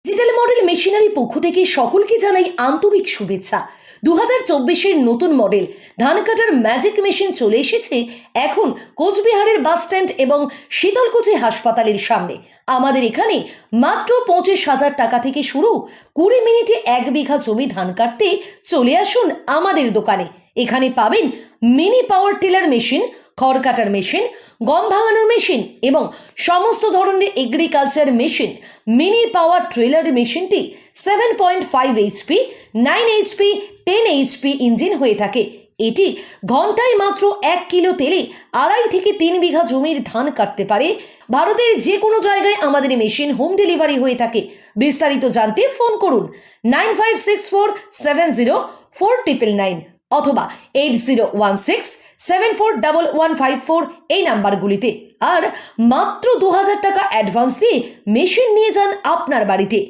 Digital model machinery পক্ষ থেকে সকলকে জানাই আন্তরিক শুভেচ্ছা। 2024-এর নতুন মডেল ধান কাটার ম্যাজিক মেশিন চলে এসেছে এখন কোচবিহারের বাস স্ট্যান্ড এবং শীতলকুচি হাসপাতালের সামনে। আমাদের এখানে মাত্র 25,000 টাকা থেকে শুরু 20 মিনিটে 1 বিঘা জমি ধান কাটতে চলে আসুন আমাদের দোকানে। এখানে পাবেন মিনি পাওয়ার টিলার মেশিন, খড় কাটার মেশিন, গম ভাঙানোর মেশিন এবং সমস্ত ধরনের agriculture machine. Mini power trailer মেশিনটি 7.5 এইচপি, 9 এইচপি, 10 এইচপি ইঞ্জিন হয়ে থাকে। এটি ঘন্টায় মাত্র 1 কিলো তেলে 2.5 থেকে 3 বিঘা জমির ধান কাটতে পারে। ভারতের যে কোনো জায়গায় আমাদের মেশিন হোম ডেলিভারি হয়ে থাকে। বিস্তারিত জানতে ফোন করুন 9564704999 অথবা 8016741154 এই নাম্বারগুলিতে। আর মাত্র 2000 টাকা অ্যাডভান্স দিয়ে মেশিন নিয়ে যান আপনার বাড়িতে।